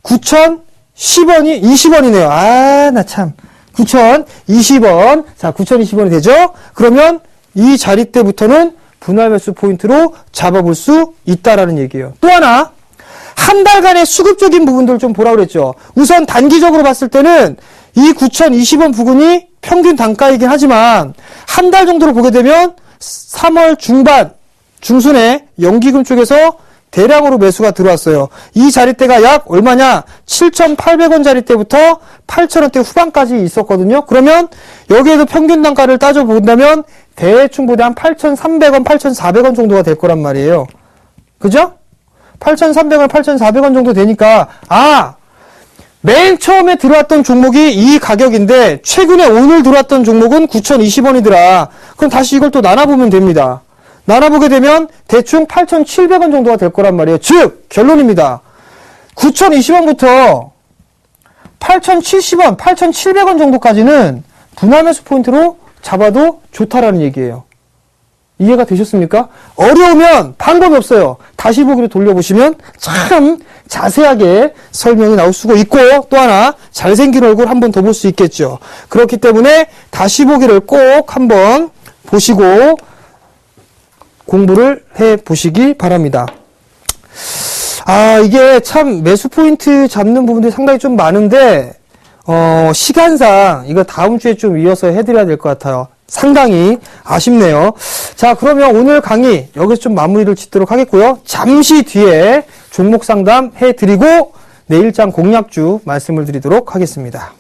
C: 9,010원이 20원이네요. 나 참. 9,020원. 자, 9,020원이 되죠? 그러면 이 자리대부터는 분할 매수 포인트로 잡아볼 수 있다라는 얘기예요. 또 하나, 한 달간의 수급적인 부분들을 좀 보라고 그랬죠. 우선 단기적으로 봤을 때는 이 9,020원 부근이 평균 단가이긴 하지만 한 달 정도로 보게 되면 3월 중순에 연기금 쪽에서 대량으로 매수가 들어왔어요. 이 자리대가 약 얼마냐? 7,800원 자리대부터 8,000원대 후반까지 있었거든요. 그러면 여기에도 평균 단가를 따져본다면 대충 보다 한 8,300원, 8,400원 정도가 될 거란 말이에요. 그죠? 8,300원, 8,400원 정도 되니까 맨 처음에 들어왔던 종목이 이 가격인데 최근에 오늘 들어왔던 종목은 9,020원이더라. 그럼 다시 이걸 또 나눠보면 됩니다. 나눠보게 되면 대충 8,700원 정도가 될 거란 말이에요. 즉 결론입니다. 9,020원부터 8,070원, 8,700원 정도까지는 분할 매수 포인트로 잡아도 좋다라는 얘기예요. 이해가 되셨습니까? 어려우면 방법이 없어요. 다시 보기로 돌려보시면 참 자세하게 설명이 나올 수가 있고, 또 하나 잘생긴 얼굴 한 번 더 볼 수 있겠죠. 그렇기 때문에 다시 보기를 꼭 한번 보시고 공부를 해 보시기 바랍니다. 이게 참 매수 포인트 잡는 부분들이 상당히 좀 많은데, 시간상 이거 다음 주에 좀 이어서 해드려야 될 것 같아요. 상당히 아쉽네요. 자, 그러면 오늘 강의 여기서 좀 마무리를 짓도록 하겠고요. 잠시 뒤에 종목 상담 해드리고 내일장 공략주 말씀을 드리도록 하겠습니다.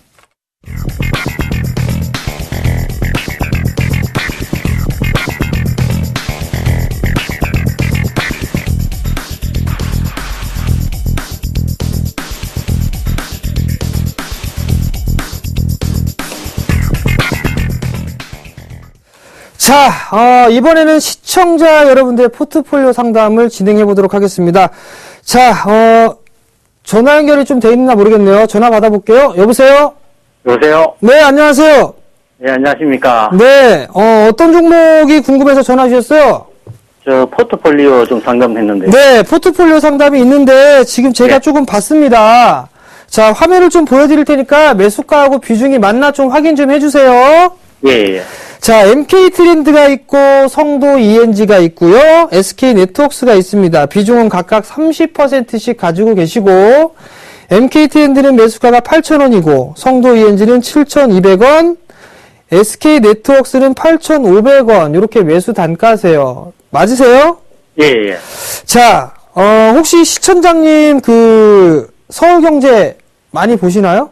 C: 자, 이번에는 시청자 여러분들의 포트폴리오 상담을 진행해 보도록 하겠습니다. 자, 전화 연결이 좀 돼 있나 모르겠네요. 전화 받아볼게요. 여보세요?
D: 여보세요?
C: 네, 안녕하세요.
D: 네, 안녕하십니까.
C: 네, 어떤 종목이 궁금해서 전화 주셨어요?
D: 저 포트폴리오 좀 상담했는데.
C: 네, 포트폴리오 상담이 있는데 지금 제가
D: 네.
C: 조금 봤습니다. 자, 화면을 좀 보여드릴 테니까 매수가하고 비중이 맞나 좀 확인 좀 해주세요.
D: 예, 예.
C: 자, MK트렌드가 있고 성도 ENG가 있고요. SK네트워크스가 있습니다. 비중은 각각 30%씩 가지고 계시고 MK트렌드는 매수가가 8,000원이고 성도 ENG는 7,200원, SK네트워크스는 8,500원 이렇게 매수 단가세요. 맞으세요?
D: 예, 예.
C: 자, 혹시 시청장님 서울경제 많이 보시나요?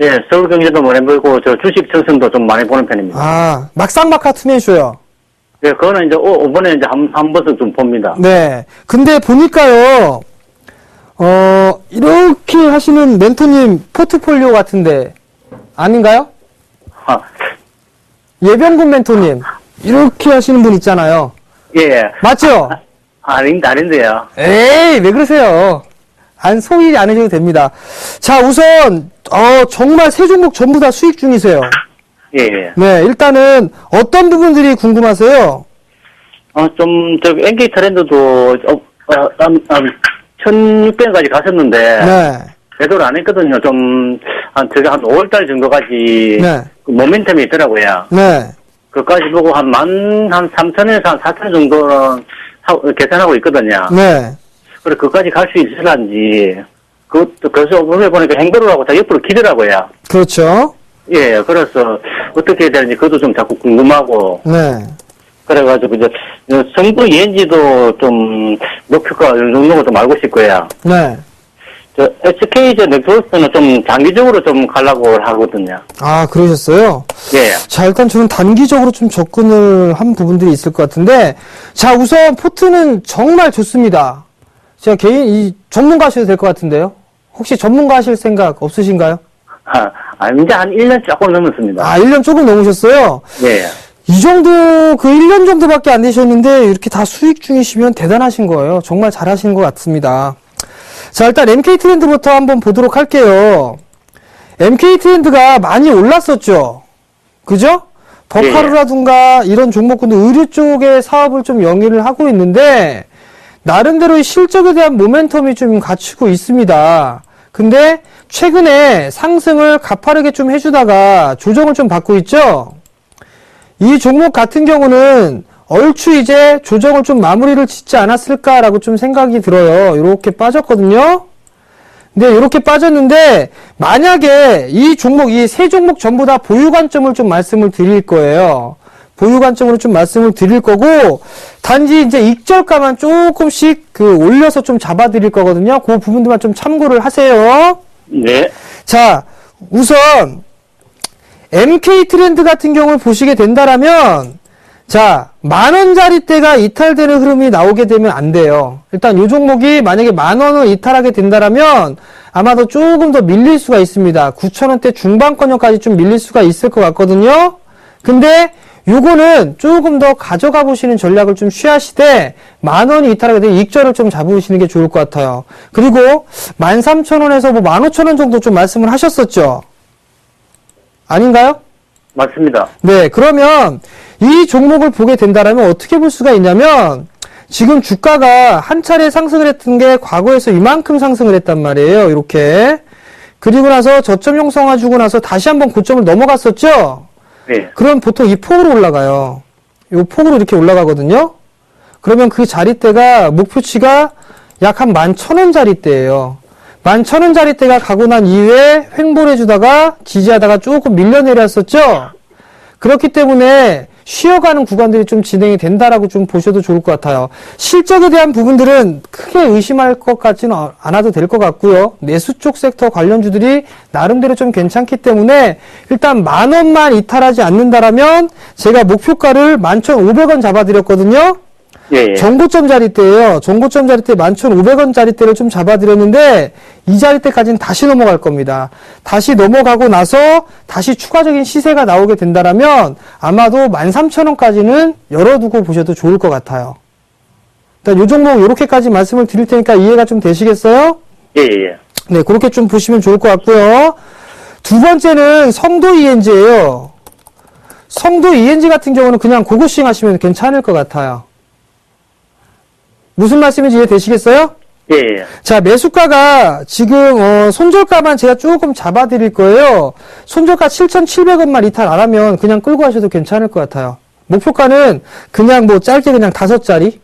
D: 예, 서울경제도 많이 보고 저 주식 청순도 좀 많이 보는 편입니다.
C: 막상막하 투매쇼요.
D: 예, 그거는 이제 이번에 이제 한 번씩 좀 봅니다.
C: 네. 근데 보니까요, 이렇게 하시는 멘토님 포트폴리오 같은데, 아닌가요?
D: 아,
C: 예병군 멘토님, 이렇게 하시는 분 있잖아요.
D: 예.
C: 맞죠?
D: 아닌데요.
C: 에이, 왜 그러세요? 소위 안 해줘도 됩니다. 자, 우선, 정말 세 종목 전부 다 수익 중이세요.
D: 예, 예.
C: 네, 일단은 어떤 부분들이 궁금하세요?
D: NK트렌드도 1600까지 갔었는데.
C: 네.
D: 매도를 안 했거든요. 한 5월달 정도까지.
C: 네.
D: 그 모멘텀이 있더라고요.
C: 네.
D: 그까지 보고 한 3,000에서 한 4,000 정도는 계산하고 있거든요.
C: 네.
D: 그래, 그까지 갈 수 있을란지. 그래서 오늘 보니까 행보를 하고 다 옆으로 기더라고요.
C: 그렇죠.
D: 예, 그래서 어떻게 해야 되는지 그것도 좀 자꾸 궁금하고.
C: 네.
D: 그래가지고 이제 성도 ENG도 좀 목표가 어느 정도가 좀 알고 싶고요.
C: 네.
D: SK 네트워크는 좀 장기적으로 좀 가려고 하거든요.
C: 그러셨어요?
D: 예.
C: 자, 일단 저는 단기적으로 좀 접근을 한 부분들이 있을 것 같은데, 자, 우선 포트는 정말 좋습니다. 제가 전문가 하셔도 될 것 같은데요? 혹시 전문가 하실 생각 없으신가요?
D: 이제 한 1년 조금 넘었습니다.
C: 1년 조금 넘으셨어요?
D: 예.
C: 이 정도, 1년 정도밖에 안 되셨는데, 이렇게 다 수익 중이시면 대단하신 거예요. 정말 잘하시는 것 같습니다. 자, 일단 MK트렌드부터 한번 보도록 할게요. MK트렌드가 많이 올랐었죠? 그죠? 버카루라든가 이런 종목군도 의류 쪽의 사업을 좀 영위를 하고 있는데, 나름대로의 실적에 대한 모멘텀이 좀 갖추고 있습니다. 근데 최근에 상승을 가파르게 좀 해주다가 조정을 좀 받고 있죠? 이 종목 같은 경우는 얼추 이제 조정을 좀 마무리를 짓지 않았을까라고 좀 생각이 들어요. 이렇게 빠졌거든요. 근데 이렇게 빠졌는데 만약에 이 세 종목 전부 다 보유 관점을 좀 말씀을 드릴 거예요. 보유 관점으로 좀 말씀을 드릴 거고 단지 이제 익절가만 조금씩 올려서 좀 잡아 드릴 거거든요. 그 부분들만 좀 참고를 하세요.
D: 네.
C: 자, 우선 MK트렌드 같은 경우를 보시게 된다라면 자, 10,000원짜리대가 이탈되는 흐름이 나오게 되면 안 돼요. 일단 이 종목이 만약에 10,000원을 이탈하게 된다라면 아마도 조금 더 밀릴 수가 있습니다. 9,000원대 중반권역까지 좀 밀릴 수가 있을 것 같거든요. 근데 요거는 조금 더 가져가 보시는 전략을 좀 취하시되 10,000원이 이탈하게 되면 익절을 좀 잡으시는 게 좋을 것 같아요. 그리고 13,000원에서 15,000원 정도 좀 말씀을 하셨었죠. 아닌가요?
D: 맞습니다.
C: 네, 그러면 이 종목을 보게 된다면 어떻게 볼 수가 있냐면 지금 주가가 한 차례 상승을 했던 게 과거에서 이만큼 상승을 했단 말이에요. 이렇게. 그리고 나서 저점 형성해주고 나서 다시 한번 고점을 넘어갔었죠?
D: 네.
C: 그럼 보통 이 폭으로 올라가요. 이 폭으로 이렇게 올라가거든요? 그러면 그 자리대가 목표치가 약 한 11,000원짜리대예요. 11,000원짜리대가 가고 난 이후에 횡보를 해주다가 지지하다가 조금 밀려내렸었죠. 그렇기 때문에 쉬어가는 구간들이 좀 진행이 된다라고 좀 보셔도 좋을 것 같아요. 실적에 대한 부분들은 크게 의심할 것 같지는 않아도 될 것 같고요. 내수 쪽 섹터 관련주들이 나름대로 좀 괜찮기 때문에 일단 10,000원만 이탈하지 않는다라면 제가 목표가를 11,500원 잡아드렸거든요.
D: 예.
C: 정고점 자리대예요. 정고점 자리대 11,500원 자리대를 좀 잡아드렸는데 이 자리대까지는 다시 넘어갈 겁니다. 다시 넘어가고 나서 다시 추가적인 시세가 나오게 된다라면 아마도 13,000원까지는 열어두고 보셔도 좋을 것 같아요. 일단 요 종목 요렇게까지 말씀을 드릴 테니까 이해가 좀 되시겠어요?
D: 예.
C: 네, 그렇게 좀 보시면 좋을 것 같고요. 두 번째는 성도 ENG예요. 성도 ENG 같은 경우는 그냥 고고싱 하시면 괜찮을 것 같아요. 무슨 말씀인지 이해되시겠어요?
D: 예.
C: 자, 매수가가 지금 손절가만 제가 조금 잡아드릴 거예요. 손절가 7,700원만 이탈 안 하면 그냥 끌고 가셔도 괜찮을 것 같아요. 목표가는 그냥 뭐 짧게 그냥 5자리.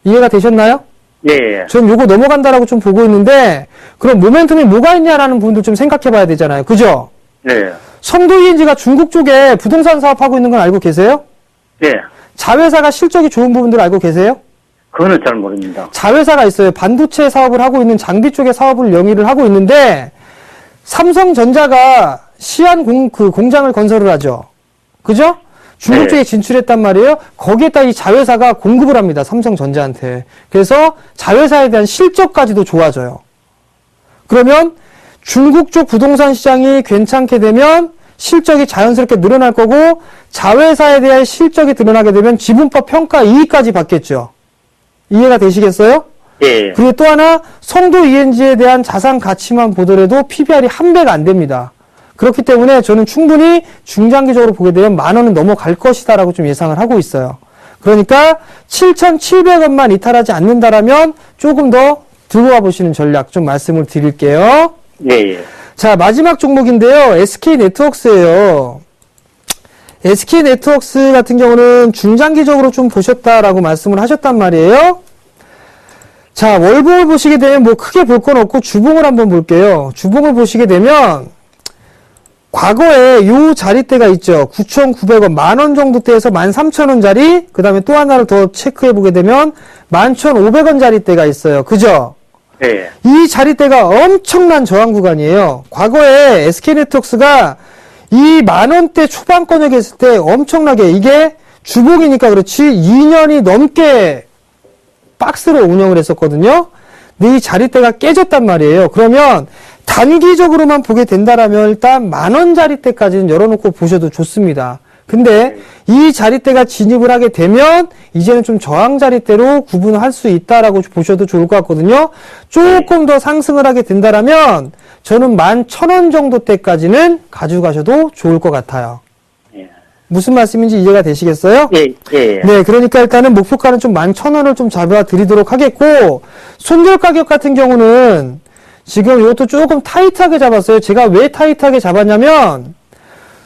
C: 이해가 되셨나요?
D: 예.
C: 전 요거 넘어간다라고 좀 보고 있는데 그럼 모멘텀이 뭐가 있냐라는 부분도 좀 생각해 봐야 되잖아요. 그죠?
D: 네.
C: 성도 ENG가 중국 쪽에 부동산 사업하고 있는 건 알고 계세요?
D: 예.
C: 자회사가 실적이 좋은 부분들 알고 계세요?
D: 그거는 잘 모릅니다.
C: 자회사가 있어요. 반도체 사업을 하고 있는 장비 쪽의 사업을 영위를 하고 있는데 삼성전자가 시안 공장을 건설을 하죠. 그죠? 중국
D: 네.
C: 쪽에 진출했단 말이에요. 거기에다 이 자회사가 공급을 합니다. 삼성전자한테. 그래서 자회사에 대한 실적까지도 좋아져요. 그러면 중국 쪽 부동산 시장이 괜찮게 되면 실적이 자연스럽게 늘어날 거고 자회사에 대한 실적이 드러나게 되면 지분법 평가 이익까지 받겠죠. 이해가 되시겠어요?
D: 예.
C: 그리고 또 하나 성도 ENG에 대한 자산 가치만 보더라도 PBR이 1배가 안 됩니다. 그렇기 때문에 저는 충분히 중장기적으로 보게 되면 10,000원은 넘어갈 것이다라고 좀 예상을 하고 있어요. 그러니까 7,700원만 이탈하지 않는다라면 조금 더 들고 가보시는 전략 좀 말씀을 드릴게요.
D: 예.
C: 자, 마지막 종목인데요. SK네트워크스예요. SK네트워크스 같은 경우는 중장기적으로 좀 보셨다라고 말씀을 하셨단 말이에요. 자, 월봉을 보시게 되면 뭐 크게 볼 건 없고 주봉을 한번 볼게요. 주봉을 보시게 되면 과거에 요 자리대가 있죠. 9,900원, 10,000원 정도대에서 13,000원짜리, 그 다음에 또 하나를 더 체크해 보게 되면 11,500원 자리대가 있어요. 그죠?
D: 예.
C: 이 자리대가 엄청난 저항 구간이에요. 과거에 SK네트워크스가 이 10,000원대 초반권에 있을 때 엄청나게 이게 주봉이니까 그렇지 2년이 넘게 박스로 운영을 했었거든요. 근데 이 자리대가 깨졌단 말이에요. 그러면 단기적으로만 보게 된다라면 일단 10,000원 자리대까지는 열어놓고 보셔도 좋습니다. 근데 이 자리대가 진입을 하게 되면 이제는 좀 저항 자리대로 구분할 수 있다라고 보셔도 좋을 것 같거든요. 조금 더 상승을 하게 된다라면 저는 11,000원 정도 때까지는 가져가셔도 좋을 것 같아요.
D: 예.
C: 무슨 말씀인지 이해가 되시겠어요?
D: 예. 예.
C: 네, 그러니까 일단은 목표가는 좀 11,000원을 좀 잡아드리도록 하겠고 손절 가격 같은 경우는 지금 이것도 조금 타이트하게 잡았어요. 제가 왜 타이트하게 잡았냐면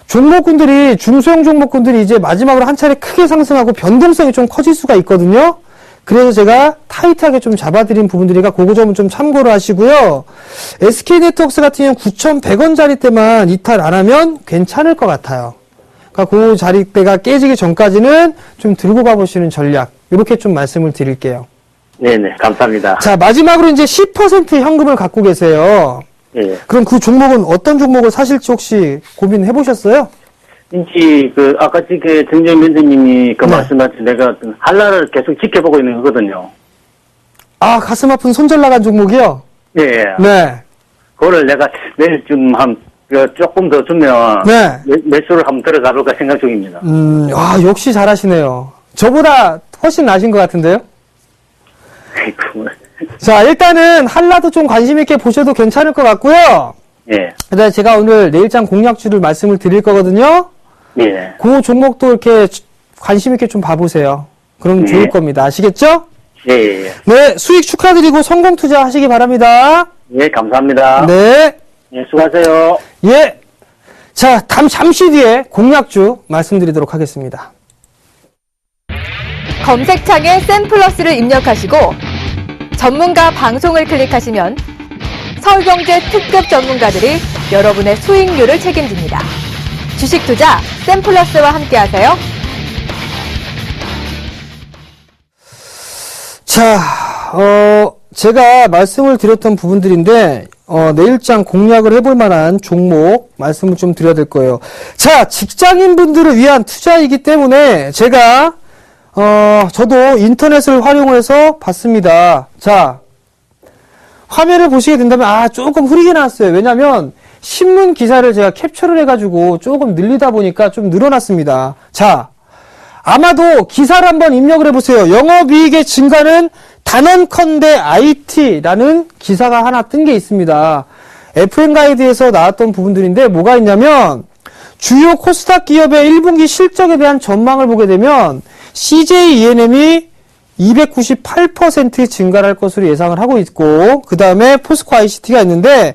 C: 종목군들이 중소형 종목군들이 이제 마지막으로 한 차례 크게 상승하고 변동성이 좀 커질 수가 있거든요. 그래서 제가 타이트하게 좀 잡아드린 부분들이니까 그거 점은 좀 참고를 하시고요. SK네트워크스 같은 경우는 9,100원짜리 때만 이탈 안 하면 괜찮을 것 같아요. 그러니까 그 자리대가 깨지기 전까지는 좀 들고 가보시는 전략 이렇게 좀 말씀을 드릴게요.
D: 네네. 감사합니다.
C: 자, 마지막으로 이제 10% 현금을 갖고 계세요.
D: 예.
C: 그럼 그 종목은 어떤 종목을 사실지 혹시 고민해 보셨어요?
D: 인지 아까 정재현 면세님이
C: 네.
D: 말씀하신 내가 한라를 계속 지켜보고 있는 거거든요.
C: 아, 가슴 아픈 손절 나간 종목이요?
D: 예.
C: 네.
D: 그거를 내가 내일쯤 조금 더 주면
C: 네.
D: 매수를 한번 들어가 볼까 생각 중입니다.
C: 역시 잘하시네요. 저보다 훨씬 나신 것 같은데요?
D: 아이고.
C: 자, 일단은 한라도 좀 관심 있게 보셔도 괜찮을 것 같고요.
D: 예.
C: 그다음에 제가 오늘 내일장 공략주를 말씀을 드릴 거거든요.
D: 예.
C: 그 종목도 이렇게 관심 있게 좀 봐보세요. 그럼
D: 네.
C: 좋을 겁니다. 아시겠죠?
D: 예.
C: 네, 수익 축하드리고 성공 투자하시기 바랍니다.
D: 예, 감사합니다.
C: 네.
D: 예, 수고하세요.
C: 예. 자, 잠시 뒤에 공략주 말씀드리도록 하겠습니다.
B: 검색창에 샘플러스를 입력하시고 전문가 방송을 클릭하시면 서울경제 특급 전문가들이 여러분의 수익률을 책임집니다. 주식 투자 샘플러스와 함께하세요.
C: 자, 제가 말씀을 드렸던 부분들인데, 내일장 공략을 해볼 만한 종목 말씀을 좀 드려야 될 거예요. 자, 직장인분들을 위한 투자이기 때문에 제가, 저도 인터넷을 활용해서 봤습니다. 자, 화면을 보시게 된다면, 조금 흐리게 나왔어요. 왜냐면, 신문 기사를 제가 캡처를 해가지고 조금 늘리다 보니까 좀 늘어났습니다. 자, 아마도 기사를 한번 입력을 해보세요. 영업이익의 증가는 단언컨대 IT라는 기사가 하나 뜬 게 있습니다. FM 가이드에서 나왔던 부분들인데 뭐가 있냐면 주요 코스닥 기업의 1분기 실적에 대한 전망을 보게 되면 CJ ENM이 298% 증가할 것으로 예상을 하고 있고 그 다음에 포스코 ICT가 있는데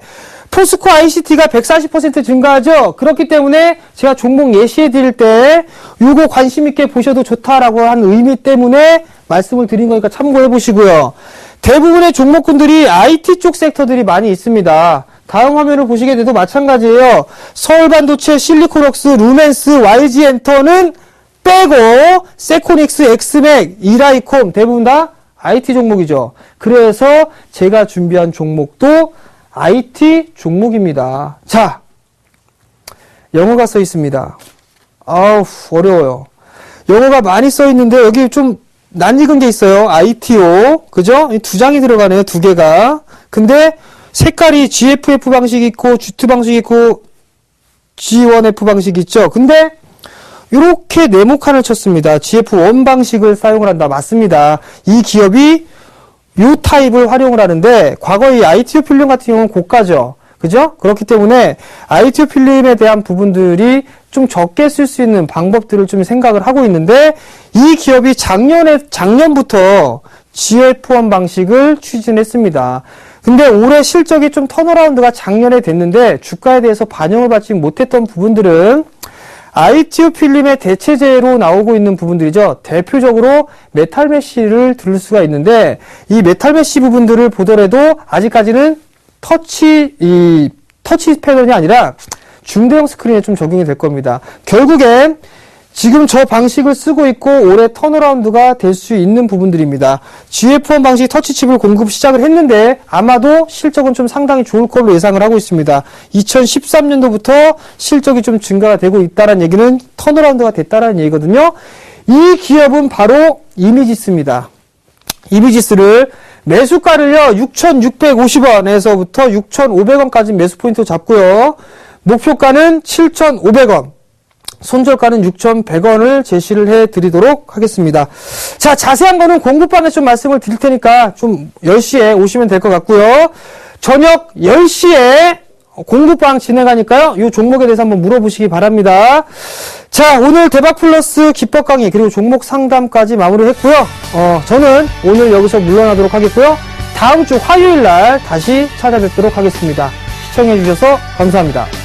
C: 포스코 ICT가 140% 증가하죠. 그렇기 때문에 제가 종목 예시해 드릴 때 요거 관심 있게 보셔도 좋다라고 한 의미 때문에 말씀을 드린 거니까 참고해 보시고요. 대부분의 종목군들이 IT 쪽 섹터들이 많이 있습니다. 다음 화면을 보시게 돼도 마찬가지예요. 서울반도체, 실리콘웍스, 루멘스, YG엔터는 빼고 세코닉스, 엑스맥, 이라이콤 대부분 다 IT 종목이죠. 그래서 제가 준비한 종목도 IT 종목입니다. 자, 영어가 써 있습니다. 아우, 어려워요. 영어가 많이 써 있는데 여기 좀 낯익은 게 있어요. ITO. 그죠? 두 장이 들어가네요. 두 개가. 근데 색깔이 GFF 방식이 있고 G2 방식이 있고 G1F 방식이 있죠. 근데 이렇게 네모칸을 쳤습니다. GF1 방식을 사용을 한다. 맞습니다. 이 기업이 요 타입을 활용을 하는데 과거 이 ITO 필름 같은 경우는 고가죠. 그죠? 그렇기 때문에 ITO 필름에 대한 부분들이 좀 적게 쓸 수 있는 방법들을 좀 생각을 하고 있는데 이 기업이 작년부터 GF1 방식을 추진했습니다. 근데 올해 실적이 좀 턴어라운드가 작년에 됐는데 주가에 대해서 반영을 받지 못했던 부분들은 ITO 필름의 대체제로 나오고 있는 부분들이죠. 대표적으로 메탈 메쉬를 들을 수가 있는데 이 메탈 메쉬 부분들을 보더라도 아직까지는 터치 패널이 아니라 중대형 스크린에 좀 적용이 될 겁니다. 결국엔 지금 저 방식을 쓰고 있고 올해 턴어라운드가 될 수 있는 부분들입니다. GF1 방식 터치칩을 공급 시작을 했는데 아마도 실적은 좀 상당히 좋을 걸로 예상을 하고 있습니다. 2013년도부터 실적이 좀 증가가 되고 있다는 얘기는 턴어라운드가 됐다는 얘기거든요. 이 기업은 바로 이미지스입니다. 이미지스를 매수가를요 6,650원에서부터 6,500원까지 매수 포인트 잡고요. 목표가는 7,500원. 손절가는 6,100원을 제시를 해드리도록 하겠습니다. 자, 자세한 거는 공부방에 좀 말씀을 드릴 테니까 좀 10시에 오시면 될 것 같고요. 저녁 10시에 공부방 진행하니까요. 이 종목에 대해서 한번 물어보시기 바랍니다. 자, 오늘 대박플러스 기법 강의 그리고 종목 상담까지 마무리했고요. 저는 오늘 여기서 물러나도록 하겠고요. 다음 주 화요일 날 다시 찾아뵙도록 하겠습니다. 시청해 주셔서 감사합니다.